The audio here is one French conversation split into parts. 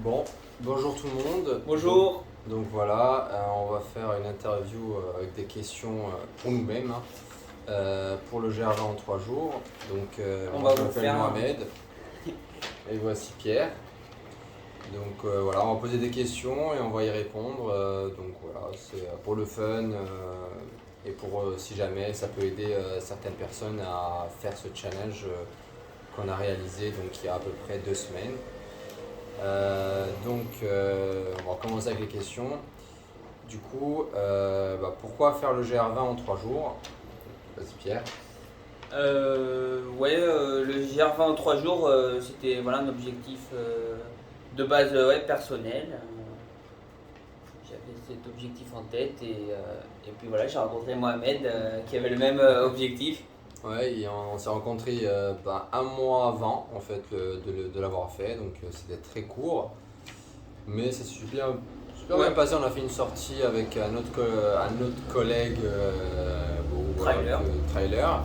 Bon, bonjour tout le monde. Bonjour. Donc voilà, on va faire une interview avec des questions pour nous-mêmes, hein, pour le GR20 en 3 jours. Donc On moi va je vous m'appelle faire Mohamed et voici Pierre. Donc voilà, on va poser des questions et on va y répondre. Donc voilà, c'est pour le fun et pour si jamais ça peut aider certaines personnes à faire ce challenge qu'on a réalisé donc il y a à peu près 2 semaines. On va commencer avec les questions. Du coup, pourquoi faire le GR20 en 3 jours? Vas-y Pierre. Le GR20 en 3 jours, c'était voilà, un objectif de base personnel. J'avais cet objectif en tête et puis voilà, j'ai rencontré Mohamed qui avait le même objectif. Ouais, et on s'est rencontrés un mois avant en fait de l'avoir fait, donc c'était très court, mais c'est super bien Ouais, passé. On a fait une sortie avec un autre collègue trailer. trailer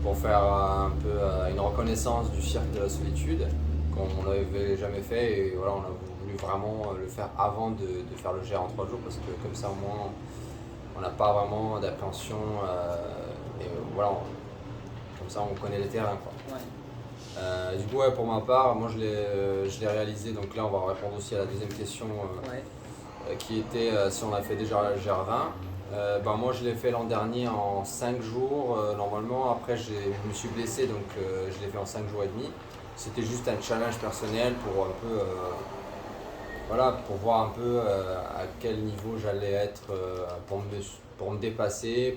pour faire un peu une reconnaissance du cirque de la solitude qu'on n'avait jamais fait et voilà, on a voulu vraiment le faire avant de faire le GR en 3 jours parce que comme ça au moins on n'a pas vraiment d'appréhension voilà, comme ça on connaît les terrains quoi. Ouais. Du coup ouais, pour ma part, moi je l'ai réalisé, donc là on va répondre aussi à la deuxième question Ouais. qui était si on a fait déjà le GR20. Moi je l'ai fait l'an dernier en 5 jours normalement, après je me suis blessé donc je l'ai fait en 5 jours et demi. C'était juste un challenge personnel pour un peu voilà, pour voir un peu à quel niveau j'allais être pour me dépasser,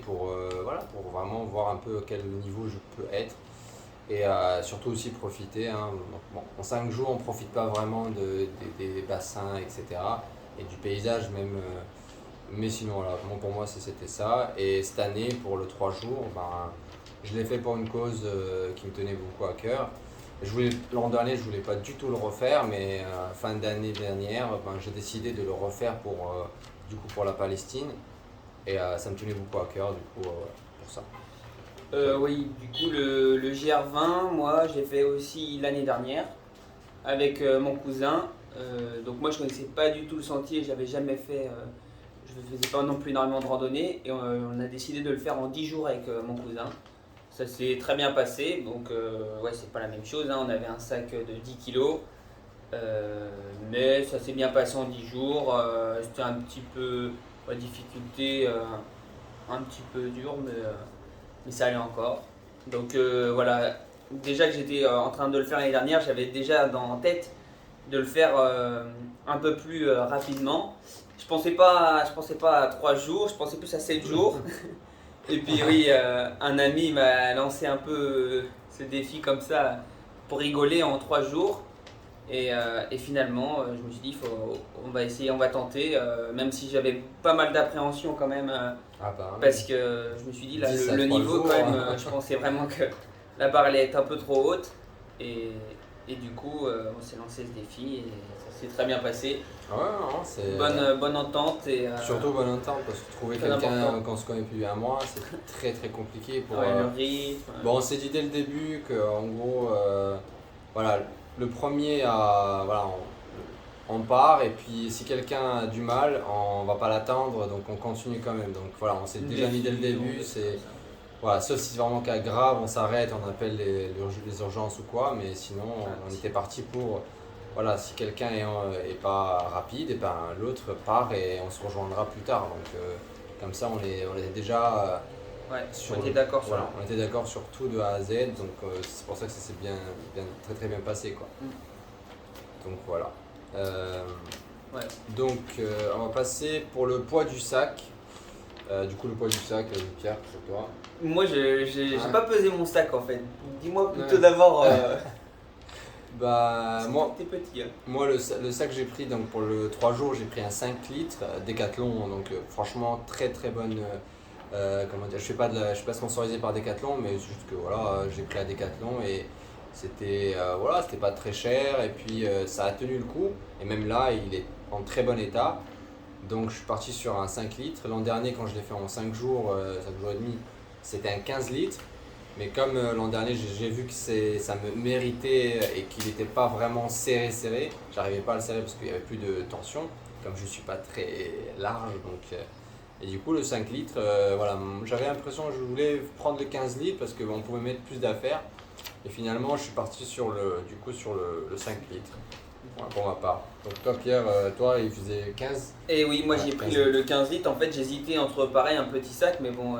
voilà, pour vraiment voir un peu à quel niveau je peux être et surtout aussi profiter, hein. Bon, en 5 jours on ne profite pas vraiment des bassins etc. et du paysage même, mais sinon voilà, pour moi c'était ça. Et cette année pour le 3 jours, je l'ai fait pour une cause qui me tenait beaucoup à cœur. L'an dernier je voulais pas du tout le refaire, mais fin d'année dernière j'ai décidé de le refaire pour la Palestine et ça me tenait beaucoup à cœur du coup voilà, pour ça. Oui, du coup, le GR20, moi, j'ai fait aussi l'année dernière avec mon cousin. Donc, moi, je connaissais pas du tout le sentier, j'avais jamais fait. Je ne faisais pas non plus énormément de randonnée et on a décidé de le faire en 10 jours avec mon cousin. Ça s'est très bien passé, donc ouais, c'est pas la même chose, hein. On avait un sac de 10 kilos, mais ça s'est bien passé en 10 jours. C'était un petit peu, la difficulté, un petit peu dur, mais ça allait encore. Donc voilà, déjà que j'étais en train de le faire l'année dernière, j'avais déjà en tête de le faire un peu plus rapidement. Je pensais pas à 3 jours, je pensais plus à 7 jours. Et puis oui, un ami m'a lancé un peu ce défi comme ça pour rigoler en 3 jours. Et finalement, je me suis dit, on va essayer, on va tenter, même si j'avais pas mal d'appréhension quand même, Oui. parce que je me suis dit, là, 10 à le 3 niveau jours. quand même, je pensais vraiment que la barre allait être un peu trop haute. Et, et du coup, on s'est lancé ce défi et ça s'est très bien passé. Ouais, non, c'est Bonne entente et surtout bonne entente parce que trouver très quelqu'un important. quand on se connaît depuis un mois, c'est très très compliqué pour. Ouais, le rythme. Bon, on s'est dit dès le début que en gros, voilà, le premier voilà, on part et puis si quelqu'un a du mal, on va pas l'attendre donc on continue quand même. Donc voilà, on s'est déjà mis dès le début, c'est voilà, sauf si c'est vraiment cas grave, on s'arrête, on appelle les urgences ou quoi, mais sinon on était parti pour voilà, si quelqu'un est pas rapide, et ben l'autre part et on se rejoindra plus tard. Donc comme ça on est déjà Ouais, sur on était d'accord sur voilà, on était d'accord sur tout de A à Z, donc c'est pour ça que ça s'est très très bien passé quoi. Mm. Donc voilà. Euh, Ouais. on va passer pour le poids du sac. Du coup le poids du sac, Pierre, c'est toi. Moi, j'ai Ouais. pas pesé mon sac en fait. Dis-moi plutôt Ouais. d'abord. Moi, T'es petit, hein. le sac que j'ai pris donc pour le 3 jours, j'ai pris un 5 litres Decathlon, donc franchement très très bonne. Comment dire, je suis pas sponsorisé par Decathlon, mais c'est juste que voilà, j'ai pris à Decathlon et c'était voilà, c'était pas très cher et puis ça a tenu le coup et même là il est en très bon état. Donc je suis parti sur un 5 litres. L'an dernier quand je l'ai fait en 5 jours et demi, c'était un 15 litres. Mais comme l'an dernier, j'ai vu que ça me méritait et qu'il n'était pas vraiment serré, j'arrivais pas à le serrer parce qu'il n'y avait plus de tension, comme je suis pas très large. Et du coup, le 5 litres, voilà, j'avais l'impression que je voulais prendre le 15 litres parce qu'on pouvait mettre plus d'affaires. Et finalement, je suis parti sur le 5 litres. Voilà, pour ma part. Donc toi Pierre, toi il faisait 15. Et oui, moi Ouais, j'ai pris 15 le 15 litres. En fait, j'hésitais entre pareil, un petit sac, mais bon,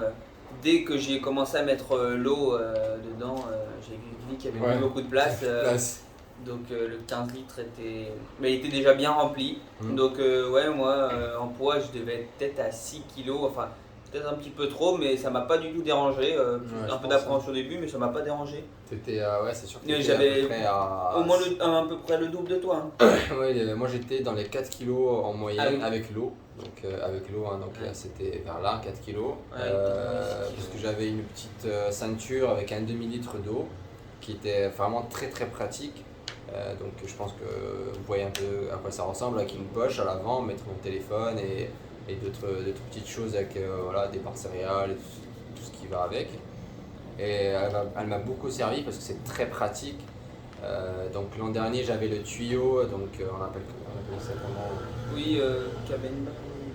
dès que j'ai commencé à mettre l'eau dedans, j'ai vu qu'il y avait Ouais. plus beaucoup de place. Place. Donc le 15 litres était. Mais il était déjà bien rempli. Mm. Donc ouais, moi en poids, je devais être peut-être à 6 kilos. Enfin, peut-être un petit peu trop, mais ça m'a pas du tout dérangé. Ouais, je Un peu pense, d'appréhension au début, mais ça m'a pas dérangé. T'étais, ouais, c'est sûr que Mais t'étais à j'avais peu près à. au moins à peu près le double de toi. Hein. Ouais, moi j'étais dans les 4 kilos en moyenne Ah oui. avec l'eau. Donc avec l'eau, hein, donc Ouais. c'était vers là, 4 kilos. Ouais, ouais, Parce que j'avais une petite ceinture avec un demi-litre d'eau qui était vraiment très très pratique. Donc je pense que vous voyez un peu à quoi ça ressemble, avec une poche à l'avant, mettre mon téléphone et d'autres petites choses avec voilà, des barres céréales et tout ce qui va avec. Et elle m'a beaucoup servi parce que c'est très pratique. Donc l'an dernier j'avais le tuyau, donc on appelle ça comment? Oui, cabane,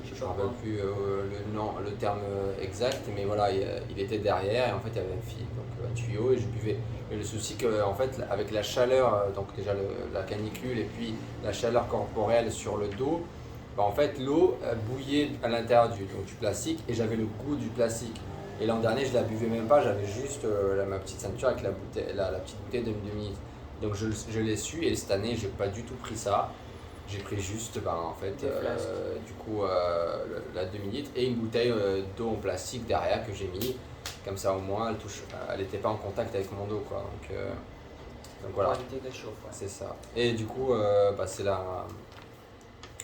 je sais Je ne me pas rappelle quoi. plus le terme exact, mais voilà, il était derrière et en fait il y avait un fil, donc un tuyau et je buvais. Mais le souci que en fait avec la chaleur, donc déjà la canicule et puis la chaleur corporelle sur le dos, bah, en fait l'eau bouillait à l'intérieur du plastique et j'avais le goût du plastique. Et l'an dernier je la buvais même pas, j'avais juste ma petite ceinture avec la petite bouteille de demi-litre. Donc je l'ai su et cette année j'ai pas du tout pris ça. J'ai pris juste ben, en fait, Des flasques. du coup la demi-litre et une bouteille d'eau en plastique derrière que j'ai mis. Comme ça au moins elle n'était pas en contact avec mon dos quoi. Donc Pour voilà, éviter qu'elle chauffe. Ouais. c'est ça. Et du coup bah, c'est là.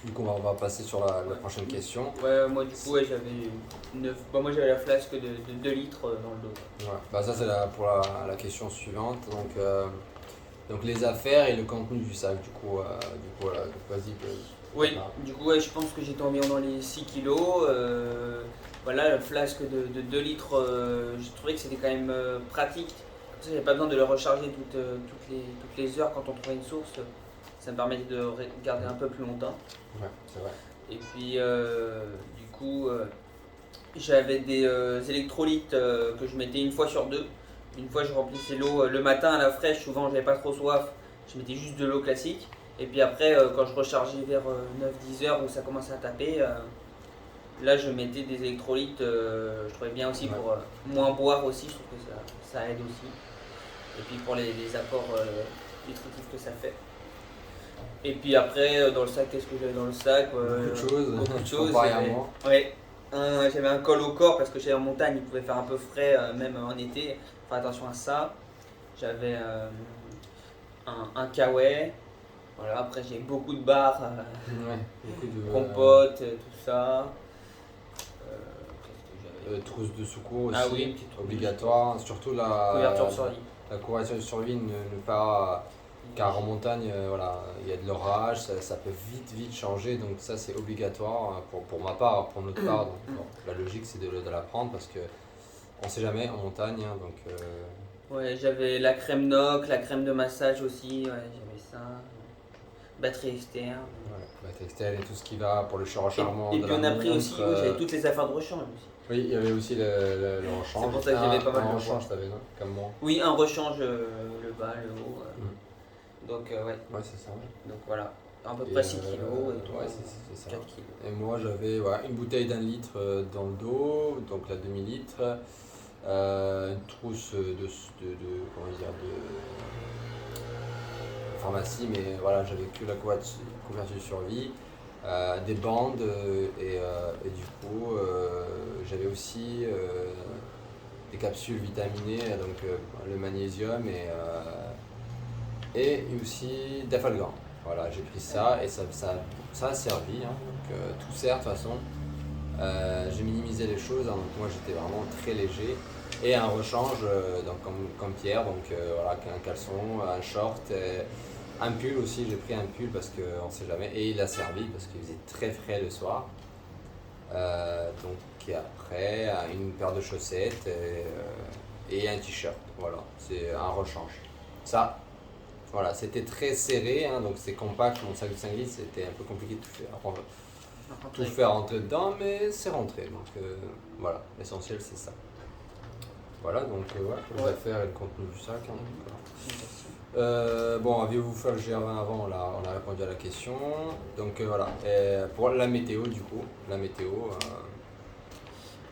Du coup on va passer sur la Ouais. prochaine question. Ouais, moi du coup, ouais, j'avais 9. Bon, moi j'avais la flasque de 2 litres dans le dos. Ouais. Bah, ça c'est pour la question suivante. Donc les affaires et le contenu du sac voilà. Donc, vas-y. Oui, Voilà. du coup, ouais, je pense que j'étais environ dans les 6 kilos. Voilà, la flasque de 2 litres, je trouvais que c'était quand même pratique. Comme ça, j'avais pas besoin de le recharger toutes les heures quand on trouvait une source. Ça me permettait de garder un peu plus longtemps. Ouais, c'est vrai. Et puis, du coup, j'avais des électrolytes que je mettais une fois sur deux. Une fois, je remplissais l'eau le matin à la fraîche. Souvent, j'avais pas trop soif. Je mettais juste de l'eau classique. Et puis après, quand je rechargeais vers 9-10 heures où ça commençait à taper, là, je mettais des électrolytes. Je trouvais bien aussi pour moins boire aussi. Je trouve que ça aide aussi. Et puis pour les apports nutritifs que ça fait. Et puis après, dans le sac, qu'est-ce que j'avais dans le sac Beaucoup de choses. Beaucoup de choses. Comparé à moi. Ouais. J'avais un col au corps parce que j'étais en montagne, il pouvait faire un peu frais, même en été. Faire attention à ça. J'avais un kawaii. Voilà, après j'ai beaucoup de barres, Ouais, beaucoup de compotes, tout ça. Qu'est-ce que j'avais trousse de secours aussi, Ah oui, une petite trousse de obligatoire, surtout Couverture sur lit. la couverture de survie, ne pas, car en montagne, voilà, il y a de l'orage, ça peut vite changer, donc ça c'est obligatoire pour ma part, pour notre part, donc bon, la logique c'est de la prendre parce que on sait jamais en montagne, hein, donc Ouais, j'avais la crème NOC, la crème de massage aussi, ouais, j'avais ça. Batterie externe. ouais, la textile et tout ce qui va pour le rechargement Et de puis la on a pris montre, aussi, oui, j'avais toutes les affaires de rechange aussi. oui, il y avait aussi le rechange. C'est pour ça que j'avais pas mal un de rechange, t'avais, non? Comme moi. Oui, un rechange, le bas, le haut. Donc ouais, Ouais, c'est ça. Ouais. donc voilà, à peu Et, près 6 kilos et tout. ouais, c'est ça. 4 kilos. Et moi, j'avais une bouteille d'1 litre dans le dos, donc la demi-litre, une trousse comment dire, de pharmacie, mais voilà, j'avais que la couverture de survie, des bandes, et du coup, j'avais aussi des capsules vitaminées, donc le magnésium et aussi d'Afalgan. Voilà, j'ai pris ça et ça a servi, hein, donc tout sert de toute façon. J'ai minimisé les choses, hein, donc moi j'étais vraiment très léger. Et un rechange, donc comme Pierre, donc voilà, un caleçon, un short, un pull aussi, j'ai pris un pull parce qu'on ne sait jamais. Et il a servi parce qu'il faisait très frais le soir. Donc et après, une paire de chaussettes. et un t-shirt. Voilà, c'est un rechange. Ça, voilà, c'était très serré, hein, donc c'est compact. Mon sac de 5 litres, c'était un peu compliqué de tout faire rentrer dedans, mais c'est rentré. Donc voilà, l'essentiel c'est ça. Voilà, donc voilà pour les affaires et le contenu du sac. Bon, aviez-vous fait le GR20 avant? On a répondu à la question. Donc voilà, et pour la météo du coup, la météo.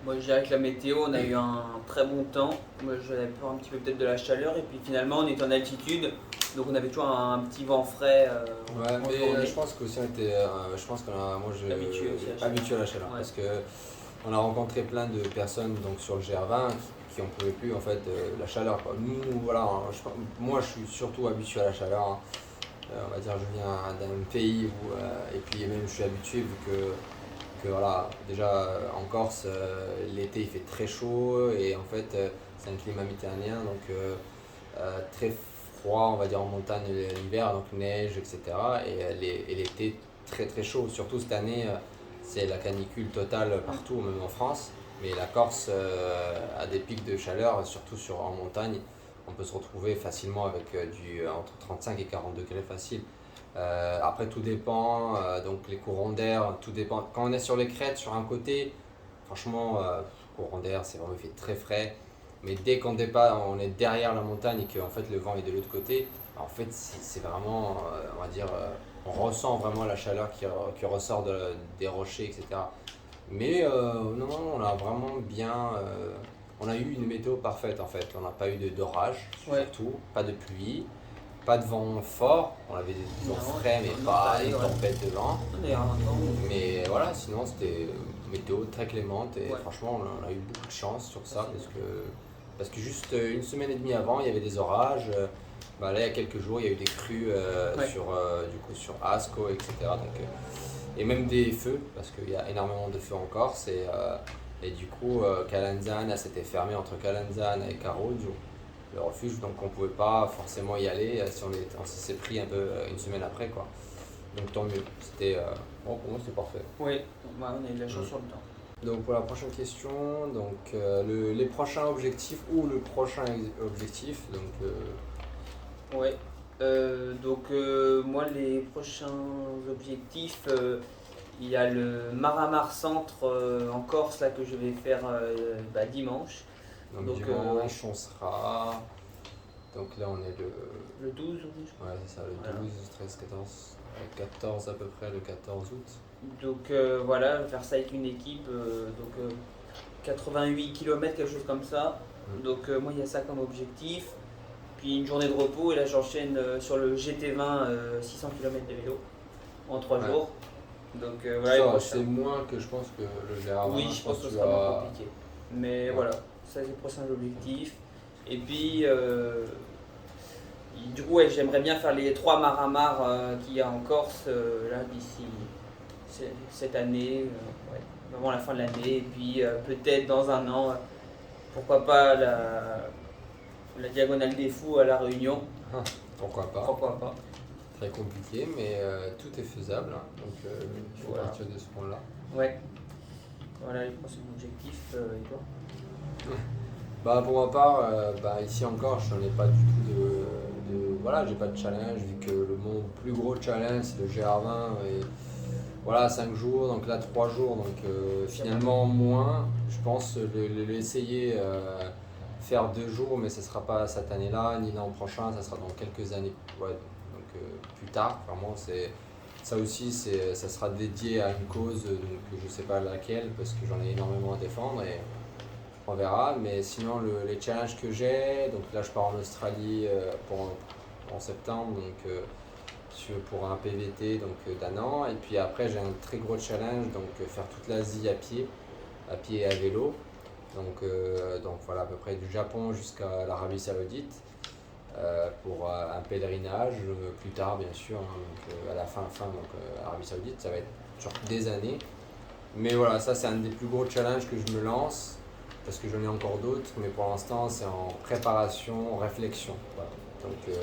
Moi, je dirais que la météo, on a eu un très bon temps. Moi, j'avais peur un petit peu peut-être de la chaleur. Et puis finalement, on est en altitude. Donc, on avait toujours un petit vent frais. Ouais, mais je pense qu'aussi on était. Je pense moi, habitué à la chaleur. Ouais. Parce que on a rencontré plein de personnes donc, sur le GR20 qui n'en pouvaient plus en fait la chaleur. Quoi. Nous, voilà, moi je suis surtout habitué à la chaleur. Hein. On va dire, je viens d'un pays où. Et puis même, je suis habitué vu que voilà, déjà en Corse, l'été il fait très chaud et en fait c'est un climat méditerranéen donc très froid, on va dire en montagne l'hiver, donc neige, etc. Et l'été très très chaud, surtout cette année c'est la canicule totale partout, même en France. Mais la Corse a des pics de chaleur, surtout en montagne. On peut se retrouver facilement avec entre 35 et 40 degrés facile. Après tout dépend, donc les courants d'air, tout dépend. Quand on est sur les crêtes, sur un côté, franchement, courant d'air, c'est vraiment il fait très frais. Mais dès qu'on dépasse, on est derrière la montagne et que en fait le vent est de l'autre côté, en fait c'est vraiment, on va dire, on ressent vraiment la chaleur qui ressort des rochers, etc. Mais non, on a vraiment bien, on a eu une météo parfaite en fait. On n'a pas eu d'orage surtout, pas de pluie. Pas de vent fort, on avait des vents frais mais pas une tempête de vent. Mais voilà, sinon c'était météo très clémente et franchement on a eu beaucoup de chance sur ça parce que juste une semaine et demie avant il y avait des orages. Là il y a quelques jours il y a eu des crues sur Asco, etc. Donc, et même des feux parce qu'il y a énormément de feux en Corse et du coup Calanzane s'était fermé entre Calanzane et Caroggio le refuge, donc on pouvait pas forcément y aller si on s'est pris un peu une semaine après quoi. Donc tant mieux, c'était bon pour moi c'était parfait. Oui, on a eu de la chance sur le temps. Donc pour la prochaine question, donc les prochains objectifs ou le prochain objectif, donc ouais. Donc moi les prochains objectifs, il y a le Maramar Centre en Corse là que je vais faire dimanche. Donc dimanche on sera. Donc là on est le 12 août. Ouais c'est ça, le 12, 13, 14 à peu près, le 14 août. Donc voilà, faire ça avec une équipe, 88 km, quelque chose comme ça. Donc moi il y a ça comme objectif. Puis une journée de repos et là j'enchaîne sur le GT20 600 km de vélo en 3 jours. Donc voilà, c'est moins que je pense que le GR20. Oui, je pense que ce sera moins compliqué. Mais voilà, ça c'est les prochains objectifs. Et puis du coup j'aimerais bien faire les 3 Maramar qu'il y a en Corse là d'ici cette année, avant la fin de l'année. Et puis peut-être dans un an, pourquoi pas la Diagonale des Fous à La Réunion. Pourquoi pas. Très compliqué, mais tout est faisable, hein. Donc il faut partir de ce point-là. Ouais. Voilà les prochains objectifs, et toi? Pour ma part, ici encore, je n'en ai pas du tout voilà, j'ai pas de challenge, vu que mon plus gros challenge c'est le GR20 et voilà, 5 jours, donc là 3 jours, donc finalement moins. Je pense l'essayer faire 2 jours, mais ce ne sera pas cette année-là, ni l'an prochain, ça sera dans quelques années. Ouais, donc plus tard, vraiment, ça aussi, ça sera dédié à une cause, donc je ne sais pas laquelle, parce que j'en ai énormément à défendre et on verra. Mais sinon, les challenges que j'ai, donc là je pars en Australie en septembre, donc pour un PVT d'un an. Et puis après, j'ai un très gros challenge, donc faire toute l'Asie à pied et à vélo. Donc voilà, à peu près du Japon jusqu'à l'Arabie Saoudite pour un pèlerinage plus tard, bien sûr, hein, donc, à la fin, l'Arabie Saoudite, ça va être sur des années. Mais voilà, ça c'est un des plus gros challenges que je me lance parce que j'en ai encore d'autres, mais pour l'instant c'est en préparation, en réflexion. Voilà. Donc,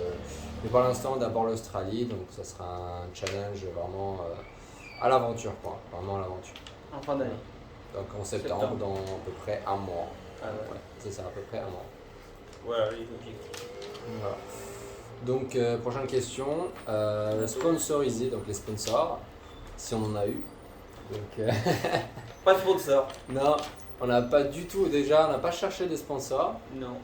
mais pour l'instant, d'abord l'Australie, donc ça sera un challenge vraiment à l'aventure, quoi, vraiment à l'aventure. En fin d'année. Donc en septembre, dans à peu près un mois. Ah ouais. C'est ça, à peu près un mois. voilà les objectifs. Voilà. Donc, prochaine question. Sponsoriser, donc les sponsors, si on en a eu. Donc, Pas de sponsor. non, on n'a pas du tout, déjà, on n'a pas cherché des sponsors. Non.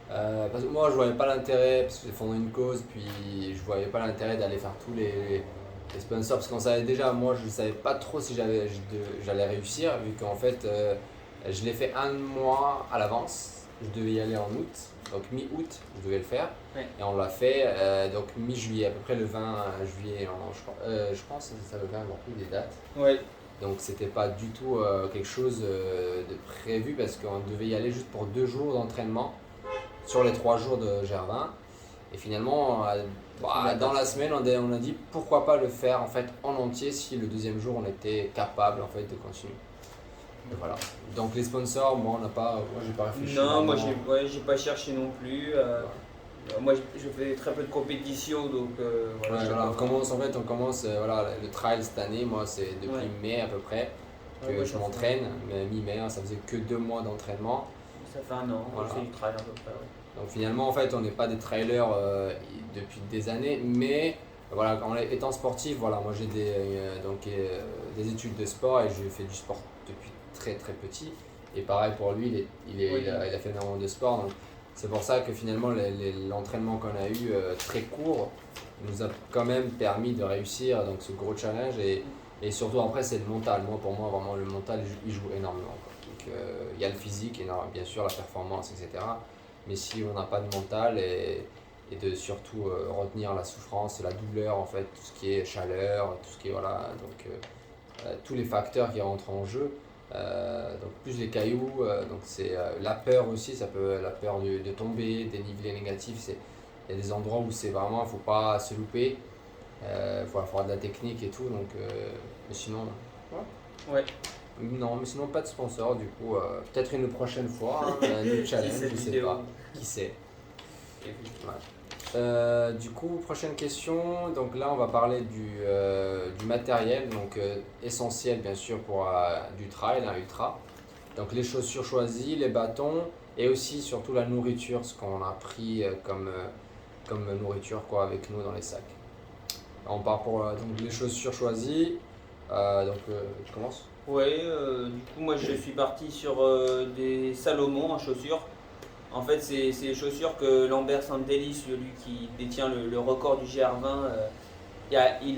Parce que moi, je voyais pas l'intérêt, parce que j'ai fondé une cause, puis je voyais pas l'intérêt d'aller faire tous les sponsors, parce qu'on savait déjà, moi, je savais pas trop si j'allais réussir, vu qu'en fait, je l'ai fait un mois à l'avance. Je devais y aller en août, donc mi-août, je devais le faire. Ouais. Et on l'a fait donc mi-juillet, à peu près le 20 juillet, je pense que ça le 20, encore plus des dates. Ouais. Donc c'était pas du tout quelque chose de prévu, parce qu'on devait y aller juste pour 2 jours d'entraînement sur les 3 jours de Gervin. Et finalement, dans la semaine, on a dit pourquoi pas le faire en fait en entier si le deuxième jour on était capable en fait de continuer. Et voilà. Donc les sponsors, moi j'ai pas réfléchi. Non, moi vraiment. j'ai pas cherché non plus. Moi je fais très peu de compétition donc voilà. Ouais, j'ai voilà, pas- on commence voilà, le trail cette année. Moi c'est depuis Ouais. mai à peu près que Ouais, moi, je ça m'entraîne, mais mi-mai, hein, ça faisait que 2 mois d'entraînement. Ça fait un an, Voilà. je fais du trail à peu près. Ouais. Donc finalement, en fait, on n'est pas des trailers depuis des années, mais voilà, étant sportif, voilà, moi j'ai des études de sport et je fais du sport depuis très très petit. Et pareil pour lui, Oui. il a fait énormément de sport. Donc c'est pour ça que finalement, l'entraînement qu'on a eu très court nous a quand même permis de réussir donc, ce gros challenge. Et surtout après, c'est le mental. Pour moi, vraiment, le mental, il joue énormément, quoi. Donc il y a le physique, et bien sûr, la performance, etc. Mais si on n'a pas de mental et de surtout retenir la souffrance, la douleur, en fait, tout ce qui est chaleur, tout ce qui est, voilà, donc tous les facteurs qui rentrent en jeu, donc plus les cailloux, donc c'est la peur aussi, ça peut, la peur de tomber, des niveaux négatifs, il y a des endroits où c'est vraiment, il ne faut pas se louper, il faut avoir de la technique et tout, donc, mais sinon, Ouais. non, mais sinon pas de sponsor, du coup, peut-être une prochaine fois, hein, un autre challenge, cette je sais vidéo. pas, qui sait. Et puis, Du coup, prochaine question. Donc là, on va parler du matériel, donc essentiel bien sûr pour du trail, un ultra. Donc les chaussures choisies, les bâtons et aussi surtout la nourriture, ce qu'on a pris comme nourriture quoi, avec nous dans les sacs. On part pour donc, les chaussures choisies. Tu commences? Ouais, du coup moi je suis parti sur des Salomon en chaussures. En fait c'est les chaussures que Lambert Sandelli, celui qui détient le record du GR20, il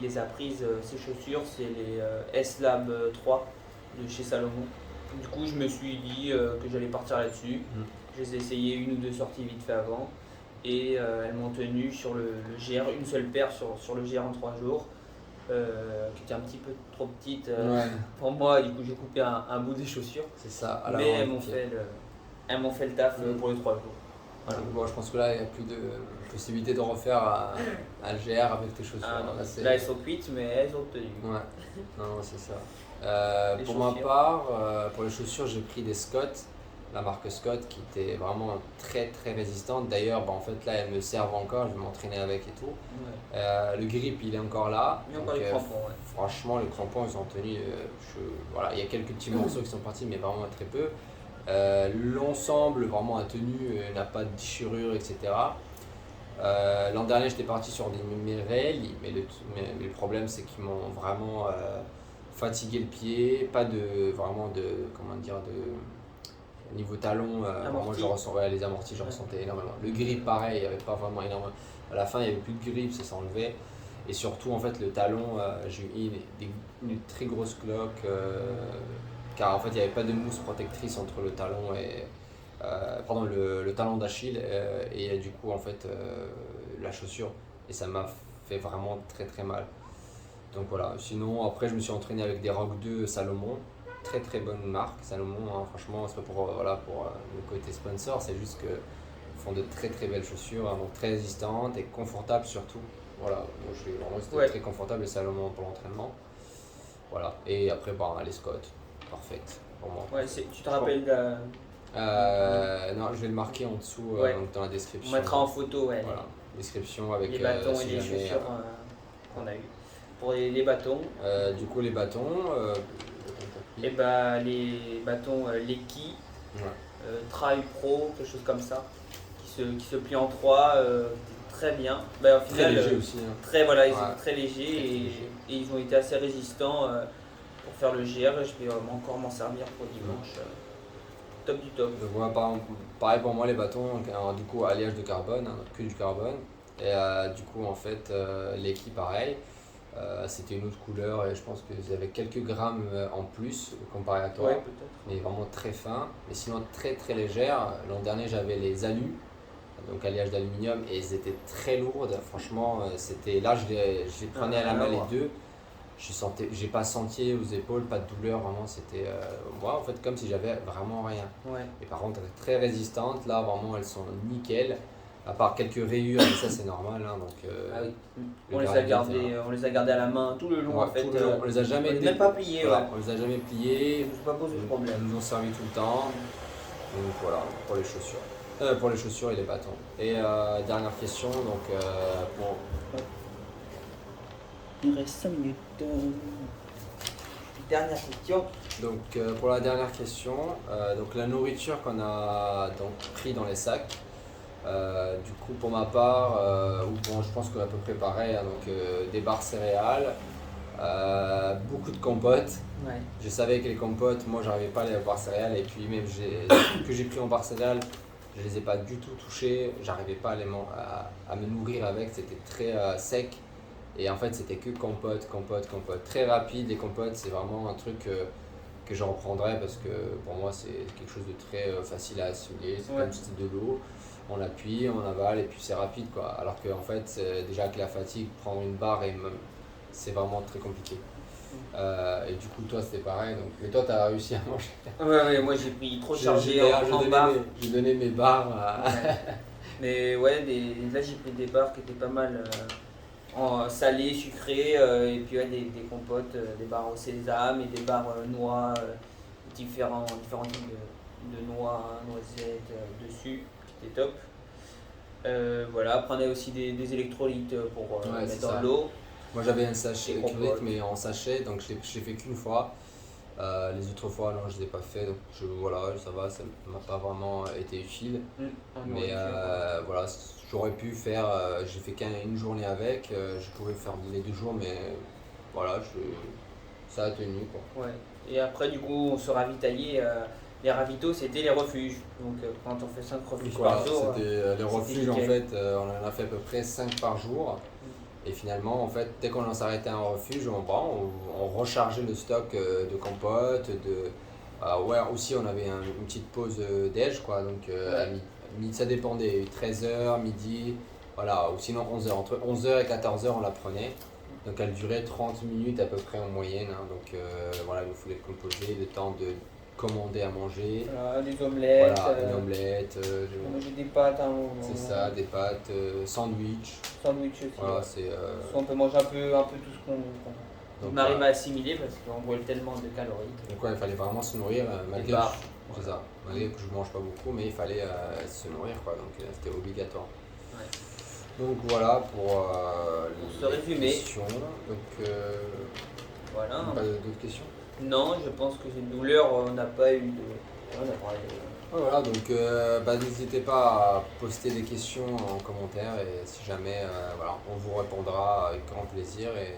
les a prises, ces chaussures, c'est les S-Lab 3 de chez Salomon. Du coup je me suis dit que j'allais partir là-dessus. Je les ai essayées une ou deux sorties vite fait avant et elles m'ont tenu sur le GR, une seule paire sur le GR en 3 jours. Qui était un petit peu trop petite Ouais, pour moi, du coup j'ai coupé un bout des chaussures, c'est ça. À mais l'avant, elles m'ont fait le taf Mm. pour les 3 jours. Voilà. Bon, je pense que là, il n'y a plus de possibilité de refaire un GR avec tes chaussures. Ah, non, Là, c'est... là elles sont cuites, mais elles ont tenu. Ouais, non, c'est ça. Les Pour ma chaussures. part, pour les chaussures, j'ai pris des Scott, la marque Scott, qui était vraiment très très résistante. D'ailleurs, en fait, là, elles me servent encore, je vais m'entraîner avec et tout. Ouais. Le grip, il est encore là. Il y a encore Donc, les crampons, ouais. franchement, les crampons, ils ont tenu. Voilà, il y a quelques petits morceaux qui sont partis, mais vraiment très peu. L'ensemble, vraiment, a tenu, n'a pas de déchirure, etc. L'an dernier, j'étais parti sur des Merrell, mais le problème, c'est qu'ils m'ont vraiment fatigué le pied. Pas de vraiment de comment dire de niveau talon. Vraiment, Amorti. je ressens les amortis, je Ouais. ressentais énormément. Le grip, pareil, il n'y avait pas vraiment énormément. À la fin, il n'y avait plus de grip, ça s'enlevait. Et surtout, en fait, le talon, j'ai eu une très grosse cloque. Car en fait, il n'y avait pas de mousse protectrice entre le talon et pardon, le talon d'Achille et du coup en fait la chaussure et ça m'a fait vraiment très très mal. Donc voilà, sinon après je me suis entraîné avec des Rock 2 Salomon, très très bonne marque Salomon, hein. Franchement c'est pas pour, voilà, pour le côté sponsor, c'est juste que ils font de très très belles chaussures, hein, donc très résistantes et confortables surtout. Voilà, moi je suis vraiment c'était Ouais. très confortable les Salomon pour l'entraînement. Voilà, et après les Scott, parfaites pour moi. Ouais, tu te rappelles Non, je vais le marquer en dessous Ouais. donc dans la on description. mettra en photo ouais, Voilà, description avec les bâtons si et les jamais, chaussures qu'on a eu. Pour les bâtons, du coup, les bâtons. et bah les bâtons Leki, Ouais. Trail Pro, quelque chose comme ça, qui se plie en trois, très bien. Bah, au Très final, léger aussi. Hein. très, voilà, ils sont Ouais. très légers Très, très et, léger. et ils ont été assez résistants pour faire le GR. Et je vais encore m'en servir pour dimanche. Top du top. Donc, moi, pareil pour moi, les bâtons, du coup, alliage de carbone, hein, que du carbone. Et du coup, en fait, l'équipe, pareil. C'était une autre couleur et je pense qu'ils avaient quelques grammes en plus comparé à toi, Ouais, peut-être. mais vraiment très fin. Mais sinon, très très légère. L'an dernier, j'avais les alus, donc alliage d'aluminium, et ils étaient très lourdes. Franchement, c'était là, je les prenais à la main les deux. J'ai pas senti aux épaules, pas de douleur, vraiment. C'était moi, en fait, comme si j'avais vraiment rien. Ouais. Et par contre, très résistantes. Là, vraiment, elles sont nickel. À part quelques rayures, mais ça c'est normal. Hein, donc, Ah oui. le On les a gravier, gardés, on les a gardés à la main tout le long ouais, en fait. tout le long. On les a jamais on les a même pas pliés. voilà, Ouais. on les a jamais pliés. Je me suis pas posé de problème. Ils nous ont servi tout le temps. Donc voilà, pour les chaussures. Pour les chaussures et les bâtons. Et dernière question, donc pour Il reste 5 minutes. Dernière question. Donc pour la dernière question, donc la nourriture qu'on a donc pris dans les sacs, du coup pour ma part, ou bon je pense qu'on est à peu près pareil, hein, donc des barres céréales, beaucoup de compotes. Ouais. Je savais que les compotes, moi j'arrivais pas à les barres céréales et puis même que j'ai pris en barres céréales, je les ai pas du tout touchées, j'arrivais pas à me nourrir avec, c'était très sec. Et en fait, c'était que compote, compote, compote. Très rapide, les compotes, c'est vraiment un truc que je reprendrai parce que pour moi, c'est quelque chose de très facile à assimiler. C'est Ouais. comme si c'était de l'eau. On appuie, on avale et puis c'est rapide quoi. Alors que en fait, déjà avec la fatigue, prendre une barre c'est vraiment très compliqué. Et du coup, toi, c'était pareil. Donc, mais toi, tu as réussi à manger. Ouais, moi j'ai pris trop chargé D'ailleurs, en barre. j'ai donné mes barres à. Ouais. Mais ouais, là j'ai pris des barres qui étaient pas mal en salé, sucré, et puis ouais, des compotes, des barres au sésame et des barres noix, différents types de noix, noisettes dessus, c'était top. Voilà, après on a aussi des électrolytes pour Ouais, c'est mettre dans ça. l'eau. Moi j'avais un sachet Des électrolyte compotes. mais en sachet donc je l'ai fait qu'une fois. Les autres fois non je ne l'ai pas fait donc voilà ça va ça m'a pas vraiment été utile. En Mais nourriture, voilà j'aurais pu faire j'ai fait qu'une journée avec je pouvais faire les 2 jours mais voilà ça a tenu quoi. ouais. Et après du coup on se ravitaillait. Les ravitaux c'était les refuges. Donc quand on fait 5 refuges Voilà, par jour. c'était les c'était refuges en nickel. fait on en a fait à peu près 5 par jour. Et finalement, en fait, dès qu'on s'arrêtait à un refuge, on rechargeait le stock de compote, ouais, aussi on avait une petite pause déj, quoi, donc ça dépendait, 13h, midi, voilà, ou sinon 11h, entre 11h et 14h on la prenait, donc elle durait 30 minutes à peu près en moyenne, hein, donc voilà, il nous fallait le composer, le temps de commander à manger, Voilà, des omelettes. voilà, une omelette, On mangeait des pâtes, hein, c'est ça, des pâtes, sandwich, sandwich aussi. voilà, Ouais. c'est... On peut manger un peu tout ce qu'on arrive à assimiler parce qu'on brûle tellement de calories. Donc ouais, il fallait vraiment se nourrir malgré barres, c'est ça, malgré que je mange pas beaucoup, mais il fallait se nourrir quoi, donc c'était obligatoire. Ouais. Donc voilà pour ce résumé. questions. Donc Voilà. pas d'autres questions. Non, je pense que j'ai une douleur, on n'a pas eu de. On a parlé. Ouais, voilà, donc n'hésitez pas à poster des questions en commentaire et si jamais voilà, on vous répondra avec grand plaisir et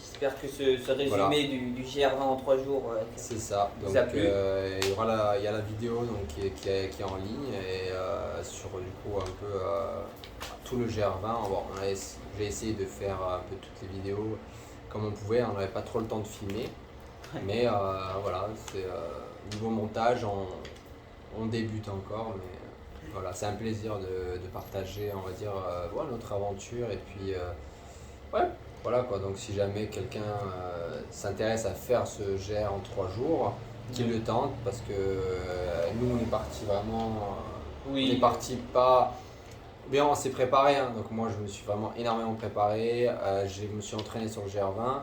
J'espère que ce résumé voilà. du GR20 en 3 jours. C'est ça, donc Ça a plu. il y a la vidéo donc, qui est en ligne et sur du coup un peu tout le GR20. Bon, j'ai essayé de faire un peu toutes les vidéos comme on pouvait, on n'avait pas trop le temps de filmer, mais voilà, c'est niveau montage, on débute encore, mais voilà, c'est un plaisir de partager, on va dire, voilà, notre aventure et puis ouais. Voilà quoi, donc si jamais quelqu'un s'intéresse à faire ce GR en 3 jours, qu'il le tente parce que nous on est parti vraiment, on est parti pas, bien on s'est préparé, hein, donc moi je me suis vraiment énormément préparé, je me suis entraîné sur le GR20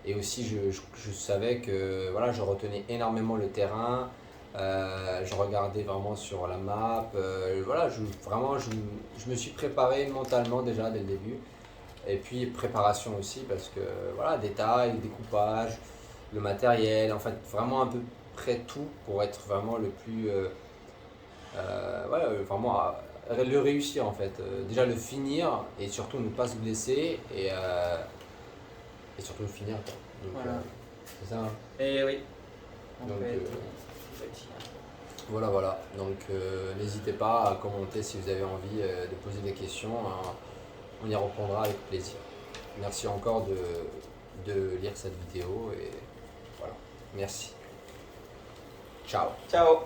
et aussi je savais que voilà, je retenais énormément le terrain, je regardais vraiment sur la map, voilà, je me suis préparé mentalement déjà dès le début. Et puis préparation aussi parce que voilà, détails, découpage, le matériel, en fait vraiment à peu près tout pour être vraiment le plus Enfin moi, le réussir en fait. Déjà le finir et surtout ne pas se blesser et surtout le finir quoi. Donc, Voilà. c'est ça. Hein. Et oui. Donc, Petit. voilà. Donc n'hésitez pas à commenter si vous avez envie de poser des questions. On y répondra avec plaisir. Merci encore de lire cette vidéo et voilà. Merci. Ciao. Ciao.